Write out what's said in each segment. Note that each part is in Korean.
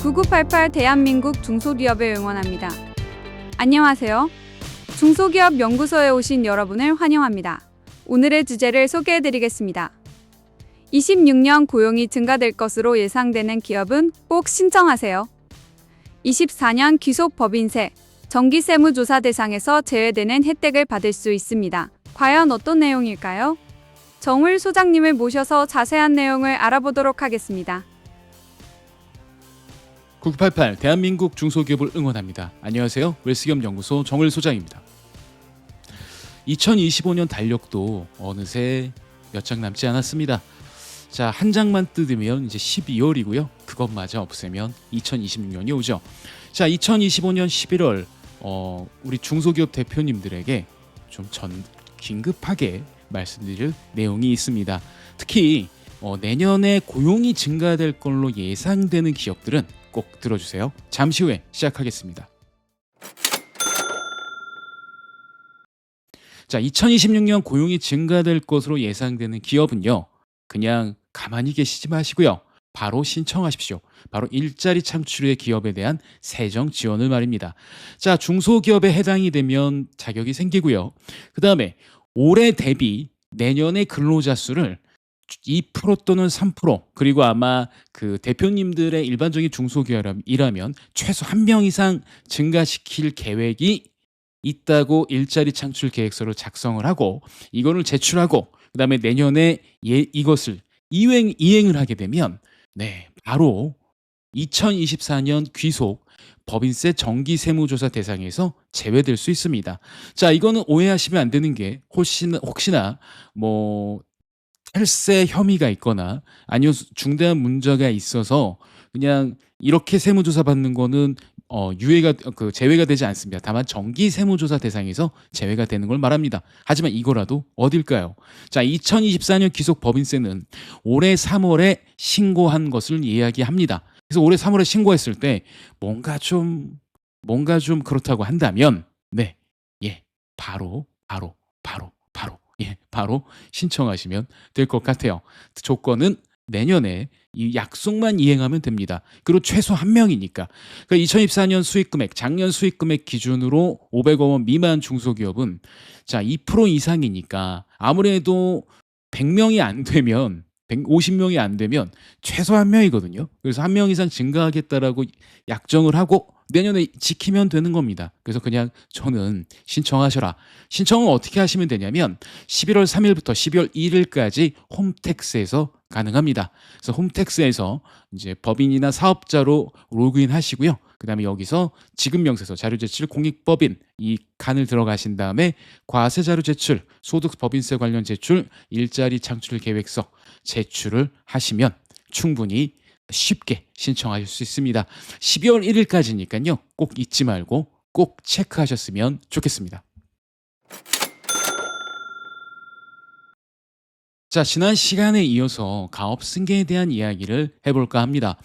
9988 대한민국 중소기업을 응원합니다. 안녕하세요. 중소기업 연구소에 오신 여러분을 환영합니다. 오늘의 주제를 소개해드리겠습니다. 26년 고용이 증가될 것으로 예상되는 기업은 꼭 신청하세요. 24년 귀속법인세, 정기세무조사 대상에서 제외되는 혜택을 받을 수 있습니다. 과연 어떤 내용일까요? 정울 소장님을 모셔서 자세한 내용을 알아보도록 하겠습니다. 9988 대한민국 중소기업을 응원합니다. 안녕하세요. 웰스기업 연구소 정을 소장입니다. 2025년 달력도 어느새 몇 장 남지 않았습니다. 자, 한 장만 뜯으면 이제 12월이고요. 그것마저 없애면 2026년이 오죠. 자, 2025년 11월 우리 중소기업 대표님들에게 좀 긴급하게 말씀드릴 내용이 있습니다. 특히 내년에 고용이 증가될 걸로 예상되는 기업들은 꼭 들어주세요. 잠시 후에 시작하겠습니다. 자, 2026년 고용이 증가될 것으로 예상되는 기업은요, 그냥 가만히 계시지 마시고요. 바로 신청하십시오. 바로 일자리 창출의 기업에 대한 세정 지원을 말입니다. 자, 중소기업에 해당이 되면 자격이 생기고요. 그 다음에 올해 대비 내년의 근로자 수를 2% 또는 3%, 그리고 아마 그 대표님들의 일반적인 중소기업이라면 최소 1명 이상 증가시킬 계획이 있다고 일자리 창출 계획서를 작성을 하고 이거를 제출하고 그다음에 내년에 이것을 이행을 하게 되면 바로 2024년 귀속 법인세 정기세무조사 대상에서 제외될 수 있습니다. 자, 이거는 오해하시면 안 되는 게 혹시나 탈세 혐의가 있거나 아니면 중대한 문제가 있어서 그냥 이렇게 세무조사 받는 거는 제외가 되지 않습니다. 다만 정기 세무조사 대상에서 제외가 되는 걸 말합니다. 하지만 이거라도 어딜까요? 자, 2024년 귀속 법인세는 올해 3월에 신고한 것을 이야기합니다. 그래서 올해 3월에 신고했을 때 뭔가 좀 그렇다고 한다면 바로 신청하시면 될 것 같아요. 조건은 내년에 이 약속만 이행하면 됩니다. 그리고 최소 1명이니까. 그러니까 2024년 수익금액, 작년 수익금액 기준으로 500억 원 미만 중소기업은 자, 2% 이상이니까 아무래도 100명이 안 되면 150명이 안 되면 최소 1명이거든요. 그래서 1명 이상 증가하겠다라고 약정을 하고 내년에 지키면 되는 겁니다. 그래서 그냥 저는 신청하셔라. 신청은 어떻게 하시면 되냐면 11월 3일부터 12월 1일까지 홈택스에서 가능합니다. 그래서 홈택스에서 이제 법인이나 사업자로 로그인 하시고요. 그다음에 여기서 지급명세서, 자료제출, 공익법인 이 칸을 들어가신 다음에 과세 자료 제출, 소득 법인세 관련 제출, 일자리 창출 계획서 제출을 하시면 충분히 쉽게 신청하실 수 있습니다. 12월 1일까지니까요. 꼭 잊지 말고 꼭 체크하셨으면 좋겠습니다. 자, 지난 시간에 이어서 가업 승계에 대한 이야기를 해볼까 합니다.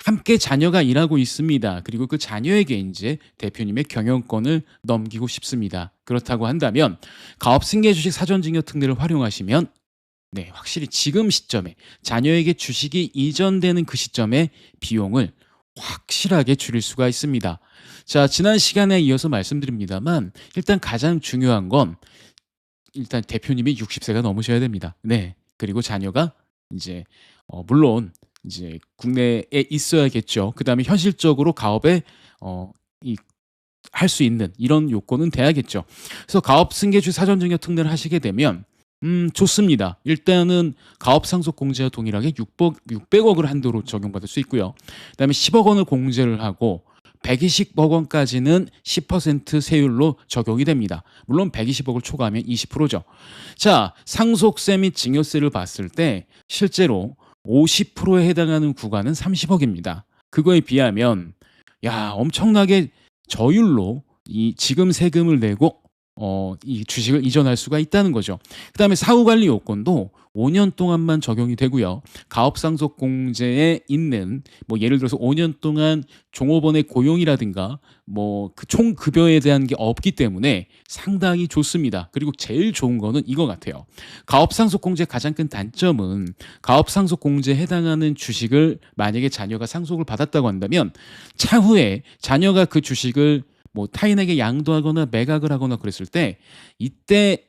함께 자녀가 일하고 있습니다. 그리고 그 자녀에게 이제 대표님의 경영권을 넘기고 싶습니다. 그렇다고 한다면 가업 승계 주식 사전 증여 특례를 활용하시면 확실히 지금 시점에 자녀에게 주식이 이전되는 그 시점에 비용을 확실하게 줄일 수가 있습니다. 자, 지난 시간에 이어서 말씀드립니다만 일단 가장 중요한 건 일단 대표님이 60세가 넘으셔야 됩니다. 그리고 자녀가 이제 물론 이제 국내에 있어야겠죠. 그다음에 현실적으로 가업에 할 수 있는 이런 요건은 돼야겠죠. 그래서 가업 승계주식 사전 증여 특례를 하시게 되면 좋습니다. 일단은 가업 상속 공제와 동일하게 600억을 한도로 적용받을 수 있고요. 그다음에 10억 원을 공제를 하고 120억 원까지는 10% 세율로 적용이 됩니다. 물론 120억을 초과하면 20%죠. 자, 상속세 및 증여세를 봤을 때 실제로 50%에 해당하는 구간은 30억입니다. 그거에 비하면 엄청나게 저율로 이 지금 세금을 내고 이 주식을 이전할 수가 있다는 거죠. 그다음에 사후관리 요건도 5년 동안만 적용이 되고요. 가업상속공제에 있는 뭐 예를 들어서 5년 동안 종업원의 고용이라든가 뭐 그 총급여에 대한 게 없기 때문에 상당히 좋습니다. 그리고 제일 좋은 거는 이거 같아요. 가업상속공제 가장 큰 단점은 가업상속공제에 해당하는 주식을 만약에 자녀가 상속을 받았다고 한다면 차후에 자녀가 그 주식을 뭐 타인에게 양도하거나 매각을 하거나 그랬을 때 이때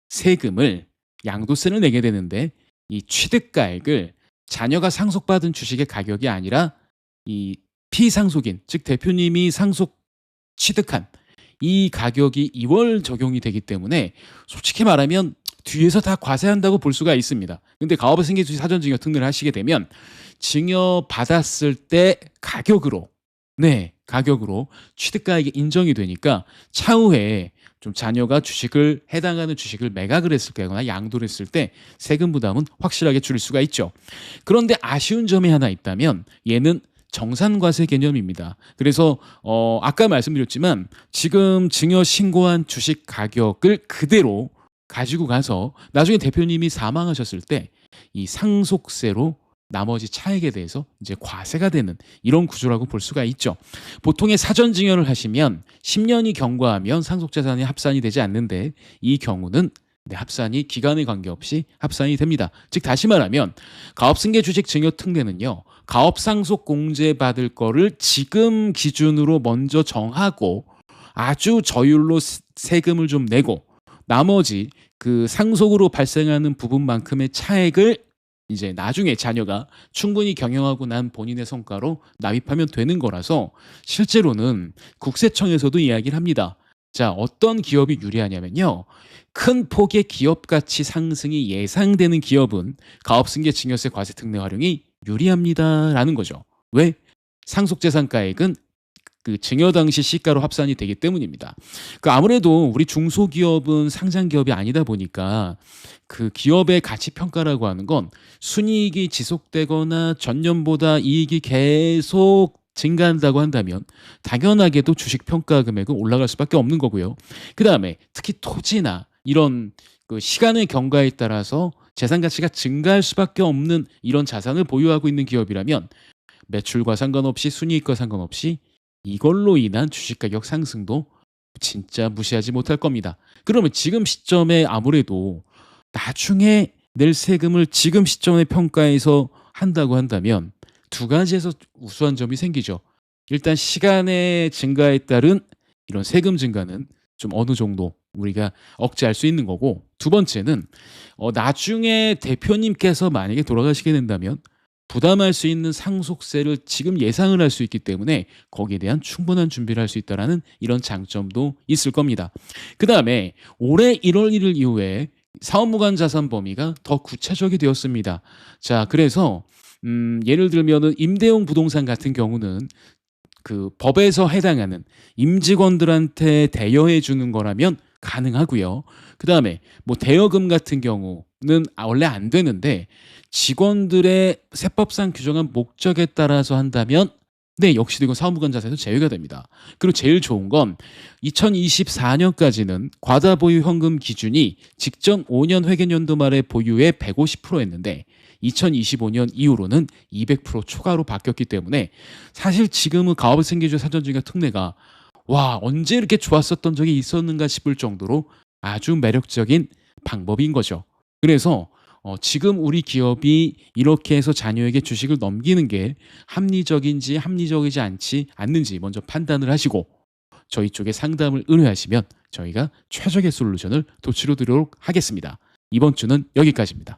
세금을 양도세를 내게 되는데 이 취득가액을 자녀가 상속받은 주식의 가격이 아니라 이 피상속인 즉 대표님이 상속 취득한 이 가격이 2월 적용이 되기 때문에 솔직히 말하면 뒤에서 다 과세한다고 볼 수가 있습니다. 근데 가업승계주식 사전증여 특례를 하시게 되면 증여 받았을 때 가격으로 취득가액이 인정이 되니까 차후에 좀 자녀가 주식을 해당하는 주식을 매각을 했을 때거나 양도를 했을 때 세금 부담은 확실하게 줄일 수가 있죠. 그런데 아쉬운 점이 하나 있다면 얘는 정산과세 개념입니다. 그래서 아까 말씀드렸지만 지금 증여 신고한 주식 가격을 그대로 가지고 가서 나중에 대표님이 사망하셨을 때 이 상속세로 나머지 차액에 대해서 이제 과세가 되는 이런 구조라고 볼 수가 있죠. 보통의 사전 증여를 하시면 10년이 경과하면 상속재산이 합산이 되지 않는데 이 경우는 합산이 기간에 관계없이 합산이 됩니다. 즉 다시 말하면 가업승계 주식 증여 특례는요. 가업상속 공제 받을 거를 지금 기준으로 먼저 정하고 아주 저율로 세금을 좀 내고 나머지 그 상속으로 발생하는 부분만큼의 차액을 이제 나중에 자녀가 충분히 경영하고 난 본인의 성과로 납입하면 되는 거라서 실제로는 국세청에서도 이야기를 합니다. 자, 어떤 기업이 유리하냐면요. 큰 폭의 기업 가치 상승이 예상되는 기업은 가업승계 증여세 과세 특례 활용이 유리합니다라는 거죠. 왜? 상속재산가액은 그 증여 당시 시가로 합산이 되기 때문입니다. 그 아무래도 우리 중소기업은 상장기업이 아니다 보니까 그 기업의 가치 평가라고 하는 건 순이익이 지속되거나 전년보다 이익이 계속 증가한다고 한다면 당연하게도 주식 평가 금액은 올라갈 수밖에 없는 거고요. 그 다음에 특히 토지나 이런 그 시간의 경과에 따라서 재산 가치가 증가할 수밖에 없는 이런 자산을 보유하고 있는 기업이라면 매출과 상관없이 순이익과 상관없이 이걸로 인한 주식 가격 상승도 진짜 무시하지 못할 겁니다. 그러면 지금 시점에 아무래도 나중에 낼 세금을 지금 시점에 평가해서 한다고 한다면 두 가지에서 우수한 점이 생기죠. 일단 시간의 증가에 따른 이런 세금 증가는 좀 어느 정도 우리가 억제할 수 있는 거고, 두 번째는 나중에 대표님께서 만약에 돌아가시게 된다면 부담할 수 있는 상속세를 지금 예상을 할 수 있기 때문에 거기에 대한 충분한 준비를 할 수 있다는 이런 장점도 있을 겁니다. 그 다음에 올해 1월 1일 이후에 사업무관 자산 범위가 더 구체적이 되었습니다. 자, 그래서 예를 들면은 임대용 부동산 같은 경우는 그 법에서 해당하는 임직원들한테 대여해 주는 거라면 가능하고요. 그 다음에 뭐 대여금 같은 경우는 원래 안 되는데 직원들의 세법상 규정한 목적에 따라서 한다면 역시도 이건 사업무관 자산에서 제외가 됩니다. 그리고 제일 좋은 건 2024년까지는 과다 보유 현금 기준이 직전 5년 회계연도 말의 보유의 150%였는데 2025년 이후로는 200% 초과로 바뀌었기 때문에 사실 지금은 가업승계주의 사전증여 특례가 와, 언제 이렇게 좋았었던 적이 있었는가 싶을 정도로 아주 매력적인 방법인 거죠. 그래서 지금 우리 기업이 이렇게 해서 자녀에게 주식을 넘기는 게 합리적인지 합리적이지 않는지 먼저 판단을 하시고 저희 쪽에 상담을 의뢰하시면 저희가 최적의 솔루션을 도출해 드리도록 하겠습니다. 이번 주는 여기까지입니다.